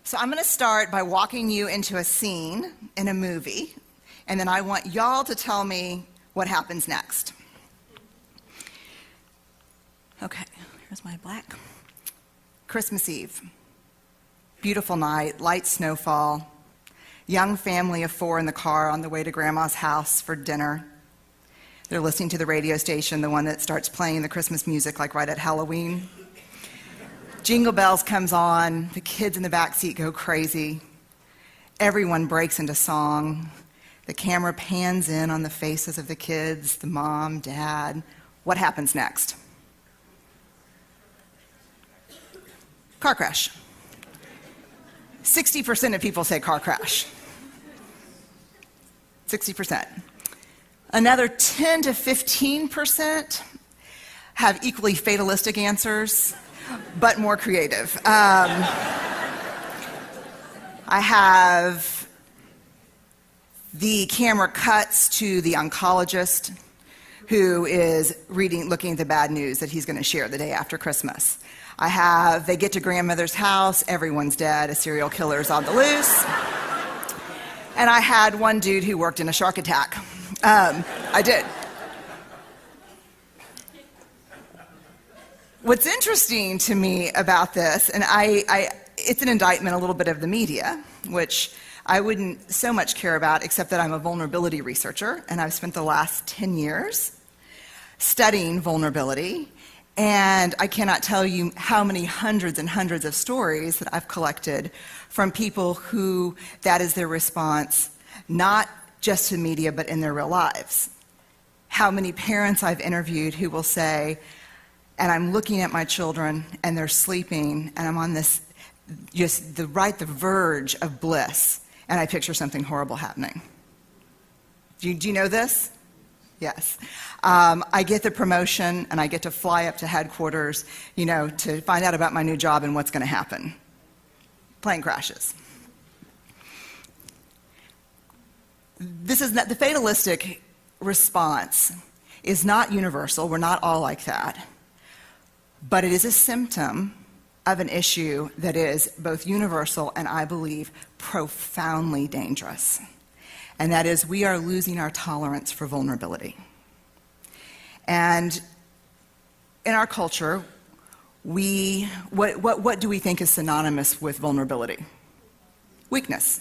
So I'm going to start by walking you into a scene in a movie, and then I want y'all to tell me what happens next. Okay, here's my black. Christmas Eve. Beautiful night, light snowfall. Young family of 4 in the car on the way to Grandma's house for dinner. They're listening to the radio station, the one that starts playing the Christmas music like right at Halloween. Jingle Bells comes on, the kids in the back seat go crazy. Everyone breaks into song. The camera pans in on the faces of the kids, the mom, dad. What happens next? Car crash. 60% of people say car crash. 60%. Another 10 to 15% have equally fatalistic answers, but more creative. I have the camera cuts to the oncologist who is looking at the bad news that he's going to share the day after Christmas. They get to grandmother's house, everyone's dead, a serial killer's on the loose. And I had one dude who worked in a shark attack. I did. What's interesting to me about this, and it's an indictment a little bit of the media, which I wouldn't so much care about, except that I'm a vulnerability researcher, and I've spent the last 10 years studying vulnerability, and I cannot tell you how many hundreds and hundreds of stories that I've collected from people who that is their response, not just to media, but in their real lives. How many parents I've interviewed who will say, and I'm looking at my children and they're sleeping and I'm on this, just the verge of bliss, and I picture something horrible happening. Do you know this? Yes. I get the promotion and I get to fly up to headquarters, to find out about my new job and what's going to happen. Plane crashes. The fatalistic response is not universal. We're not all like that. But it is a symptom of an issue that is both universal and, I believe, profoundly dangerous. And that is, we are losing our tolerance for vulnerability. And in our culture, what do we think is synonymous with vulnerability? Weakness.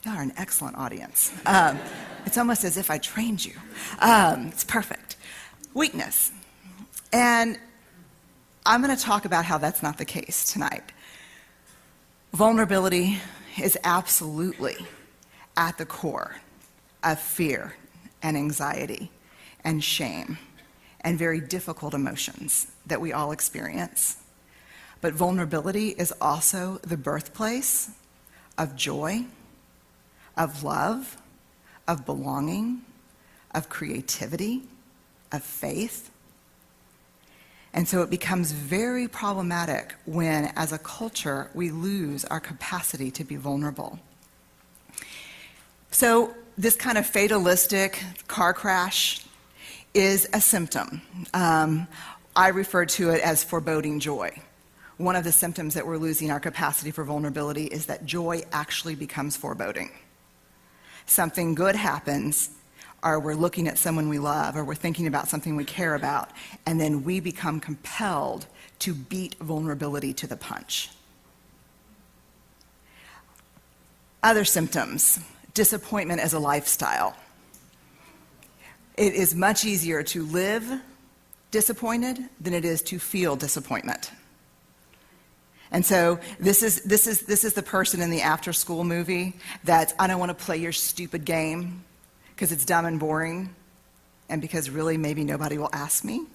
Y'all are an excellent audience. It's almost as if I trained you. It's perfect. Weakness. And I'm going to talk about how that's not the case tonight. Vulnerability is absolutely at the core of fear and anxiety and shame and very difficult emotions that we all experience. But vulnerability is also the birthplace of joy, of love, of belonging, of creativity, of faith. And so it becomes very problematic when, as a culture, we lose our capacity to be vulnerable. So this kind of fatalistic car crash is a symptom. I refer to it as foreboding joy. One of the symptoms that we're losing our capacity for vulnerability is that joy actually becomes foreboding. Something good happens, or we're looking at someone we love, or we're thinking about something we care about, and then we become compelled to beat vulnerability to the punch. Other symptoms: disappointment as a lifestyle. It is much easier to live disappointed than it is to feel disappointment. And so this is the person in the after-school movie that, I don't want to play your stupid game because it's dumb and boring, and because really maybe nobody will ask me.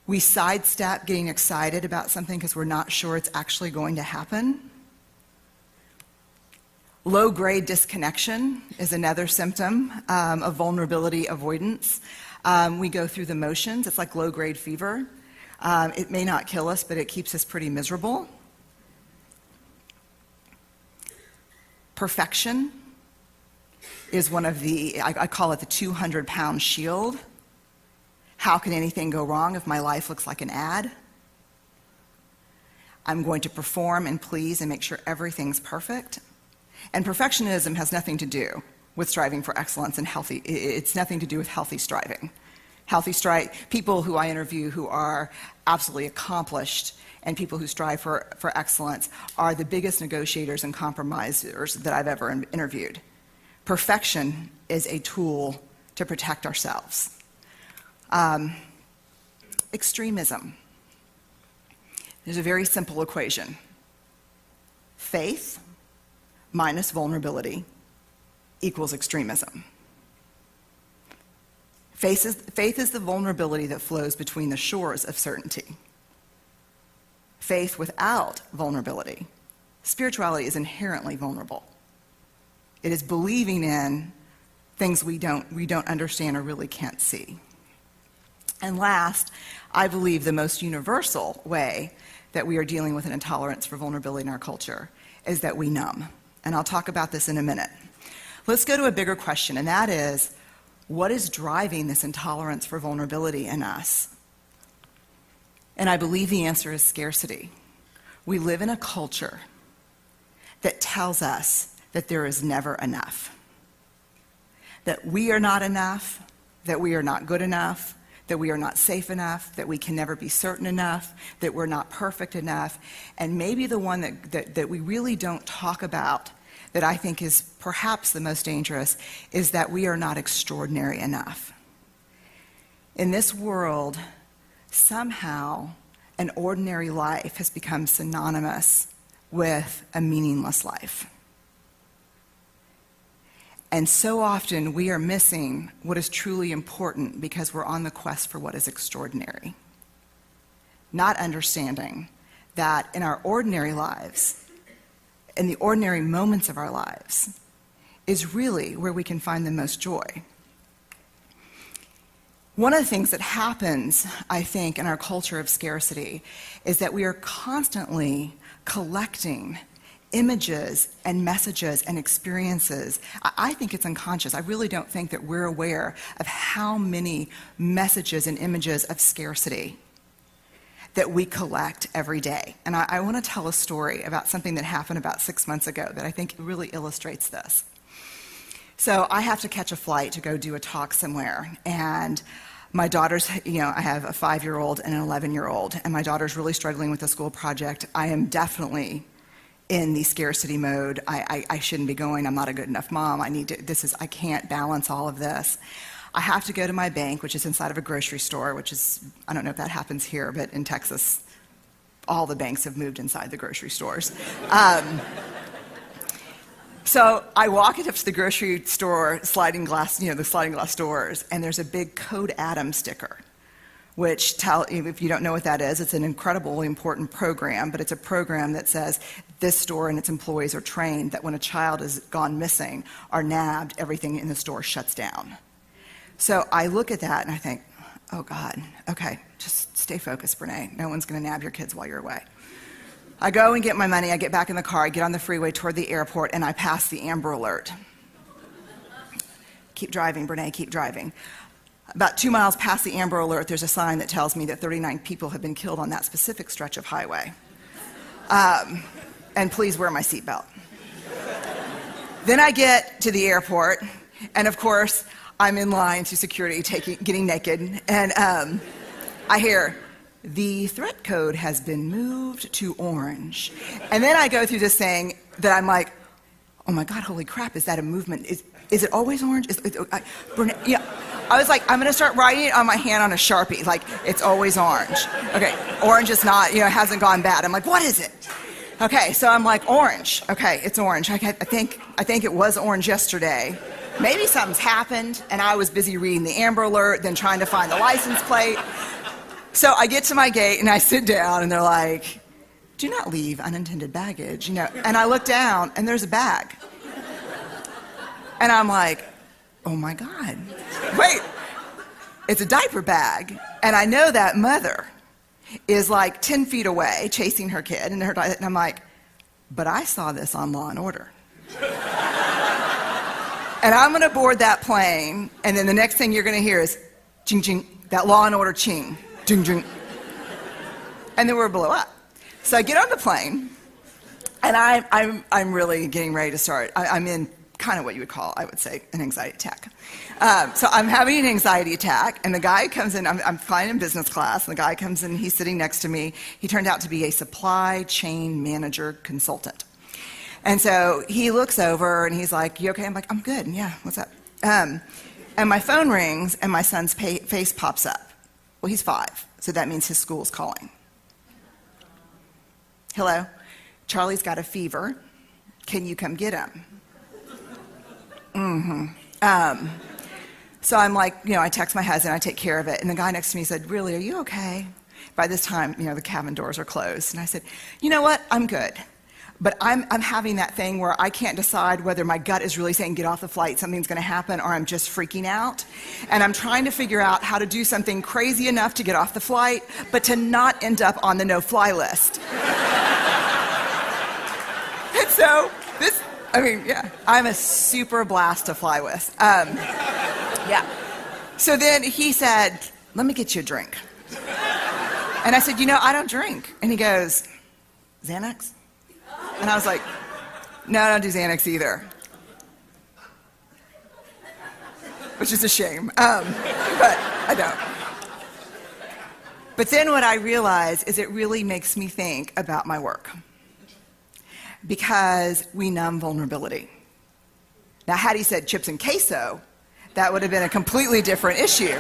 We sidestep getting excited about something because we're not sure it's actually going to happen. Low-grade disconnection is another symptom of vulnerability avoidance. We go through the motions. It's like low-grade fever. It may not kill us, but it keeps us pretty miserable. Perfection is one of the, I call it the 200-pound shield. How can anything go wrong if my life looks like an ad? I'm going to perform and please and make sure everything's perfect. And perfectionism has nothing to do with striving for excellence and healthy. It's nothing to do with healthy striving. People who I interview who are absolutely accomplished and people who strive for excellence are the biggest negotiators and compromisers that I've ever interviewed. Perfection is a tool to protect ourselves. Extremism. There's a very simple equation. Faith minus vulnerability equals extremism. Faith is the vulnerability that flows between the shores of certainty. Faith without vulnerability, spirituality is inherently vulnerable. It is believing in things we don't understand or really can't see. And last, I believe the most universal way that we are dealing with an intolerance for vulnerability in our culture is that we numb. And I'll talk about this in a minute. Let's go to a bigger question, and that is, what is driving this intolerance for vulnerability in us? And I believe the answer is scarcity. We live in a culture that tells us that there is never enough. That we are not enough, that we are not good enough, that we are not safe enough, that we can never be certain enough, that we're not perfect enough. And maybe the one that we really don't talk about, that I think is perhaps the most dangerous, is that we are not extraordinary enough. In this world, somehow, an ordinary life has become synonymous with a meaningless life. And so often we are missing what is truly important because we're on the quest for what is extraordinary. Not understanding that in our ordinary lives, in the ordinary moments of our lives, is really where we can find the most joy. One of the things that happens, I think, in our culture of scarcity is that we are constantly collecting images and messages and experiences. I think it's unconscious. I really don't think that we're aware of how many messages and images of scarcity that we collect every day. And I want to tell a story about something that happened about 6 months ago that I think really illustrates this. So I have to catch a flight to go do a talk somewhere, and my daughter's, I have a 5-year-old and an 11-year-old, and my daughter's really struggling with a school project. I am definitely in the scarcity mode. I shouldn't be going. I'm not a good enough mom. I can't balance all of this. I have to go to my bank, which is inside of a grocery store, which is, I don't know if that happens here, but in Texas, all the banks have moved inside the grocery stores. So I walk up to the grocery store, the sliding glass doors, and there's a big Code Adam sticker, which if you don't know what that is, it's an incredibly important program, but it's a program that says this store and its employees are trained that when a child has gone missing or nabbed, everything in the store shuts down. So I look at that and I think, oh God, okay, just stay focused, Brené. No one's gonna nab your kids while you're away. I go and get my money, I get back in the car, I get on the freeway toward the airport, and I pass the Amber Alert. Keep driving, Brené, keep driving. About 2 miles past the Amber Alert, there's a sign that tells me that 39 people have been killed on that specific stretch of highway. And please wear my seatbelt. Then I get to the airport, and of course, I'm in line to security, getting naked, and I hear, the threat code has been moved to orange. And then I go through this thing that I'm like, oh my God, holy crap, is that a movement? Is it always orange? I was like, I'm gonna start writing it on my hand on a Sharpie, like, it's always orange. Okay, orange is not, it hasn't gone bad. I'm like, what is it? Okay, so I'm like, orange. Okay, it's orange. I think it was orange yesterday. Maybe something's happened, and I was busy reading the Amber Alert, then trying to find the license plate. So I get to my gate, and I sit down, and they're like, do not leave unintended baggage, And I look down, and there's a bag. And I'm like, oh my God, wait, it's a diaper bag. And I know that mother is like 10 feet away chasing her kid, and I'm like, but I saw this on Law & Order. And I'm gonna board that plane, and then the next thing you're gonna hear is, ching, ching, that Law & Order ching, ching, ching. And then we're blow up. So I get on the plane, and I'm really getting ready to start. I'm in kind of what you would call, I would say, an anxiety attack. So I'm having an anxiety attack, and the guy comes in, I'm flying in business class, and the guy comes in, he's sitting next to me. He turned out to be a supply chain manager consultant. And so he looks over, and he's like, "You okay?" I'm like, "I'm good, yeah, what's up?" And my phone rings, and my son's face pops up. Well, he's 5, so that means his school's calling. "Hello, Charlie's got a fever. Can you come get him?" So I'm like, I text my husband, I take care of it. And the guy next to me said, "Really, are you okay?" By this time, the cabin doors are closed. And I said, "You know what? I'm good. But I'm having that thing where I can't decide whether my gut is really saying get off the flight, something's going to happen, or I'm just freaking out. And I'm trying to figure out how to do something crazy enough to get off the flight, but to not end up on the no-fly list." And so I'm a super blast to fly with. So then he said, "Let me get you a drink." And I said, "I don't drink." And he goes, "Xanax?" And I was like, "No, I don't do Xanax either." Which is a shame, but I don't. But then what I realized is it really makes me think about my work. Because we numb vulnerability. Now, had he said chips and queso, that would have been a completely different issue.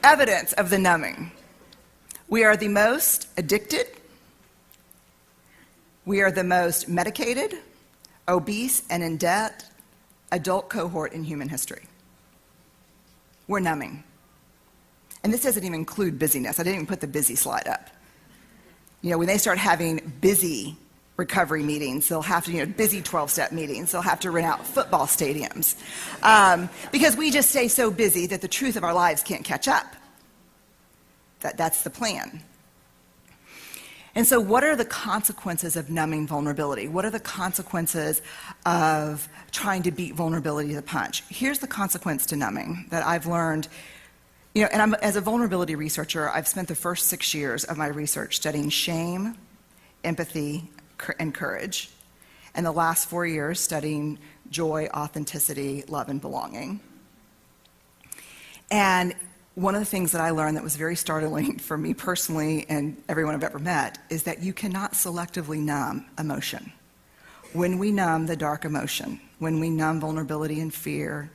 Evidence of the numbing. We are the most addicted. We are the most medicated, obese, and in debt adult cohort in human history. We're numbing. And this doesn't even include busyness. I didn't even put the busy slide up. When they start having busy recovery meetings, they'll have to, busy 12-step meetings, they'll have to rent out football stadiums. Because we just stay so busy that the truth of our lives can't catch up. That's the plan. And so what are the consequences of numbing vulnerability? What are the consequences of trying to beat vulnerability to the punch? Here's the consequence to numbing that I've learned. And as a vulnerability researcher, I've spent the first 6 years of my research studying shame, empathy, and courage, and the last 4 years studying joy, authenticity, love, and belonging. And one of the things that I learned that was very startling for me personally and everyone I've ever met is that you cannot selectively numb emotion. When we numb the dark emotion, when we numb vulnerability and fear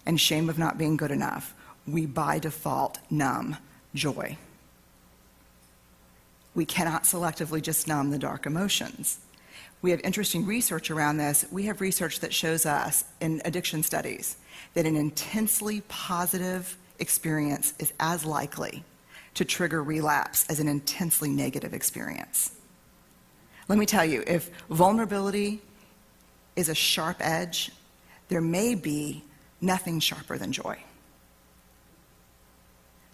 and shame of not being good enough, we by default numb joy. We cannot selectively just numb the dark emotions. We have interesting research around this. We have research that shows us in addiction studies that an intensely positive experience is as likely to trigger relapse as an intensely negative experience. Let me tell you, if vulnerability is a sharp edge, there may be nothing sharper than joy.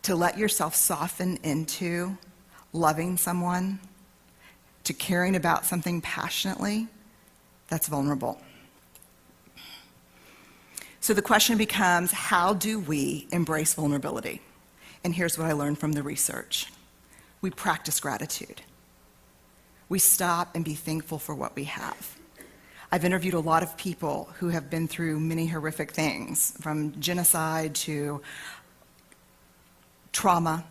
To let yourself soften into loving someone, to caring about something passionately, that's vulnerable. So the question becomes, how do we embrace vulnerability? And here's what I learned from the research. We practice gratitude. We stop and be thankful for what we have. I've interviewed a lot of people who have been through many horrific things, from genocide to trauma.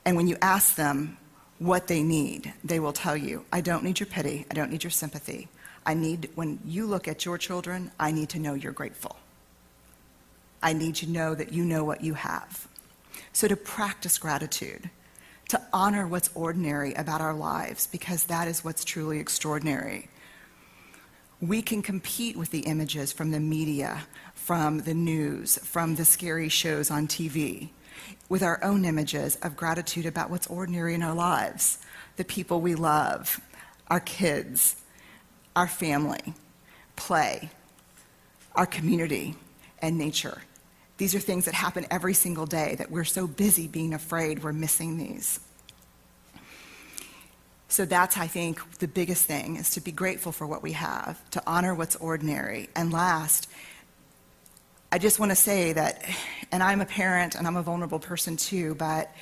And when you ask them what they need, they will tell you, "I don't need your pity, I don't need your sympathy. When you look at your children, I need to know you're grateful. I need to know that you know what you have." So to practice gratitude, to honor what's ordinary about our lives, because that is what's truly extraordinary. We can compete with the images from the media, from the news, from the scary shows on TV, with our own images of gratitude about what's ordinary in our lives, the people we love, our kids, our family, play, our community, and nature. These are things that happen every single day that we're so busy being afraid we're missing these. So that's, I think, the biggest thing, is to be grateful for what we have, to honor what's ordinary. And last, I just want to say that, and I'm a parent and I'm a vulnerable person too, but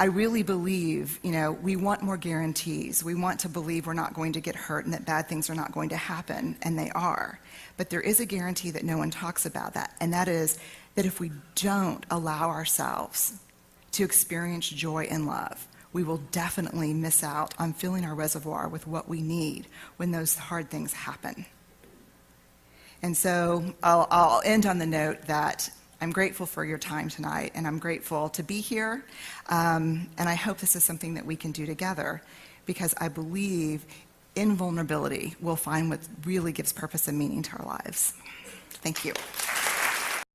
I really believe, we want more guarantees. We want to believe we're not going to get hurt and that bad things are not going to happen, and they are. But there is a guarantee that no one talks about that, and that is that if we don't allow ourselves to experience joy and love, we will definitely miss out on filling our reservoir with what we need when those hard things happen. And so I'll end on the note that I'm grateful for your time tonight, and I'm grateful to be here, and I hope this is something that we can do together, because I believe in vulnerability we'll find what really gives purpose and meaning to our lives. Thank you.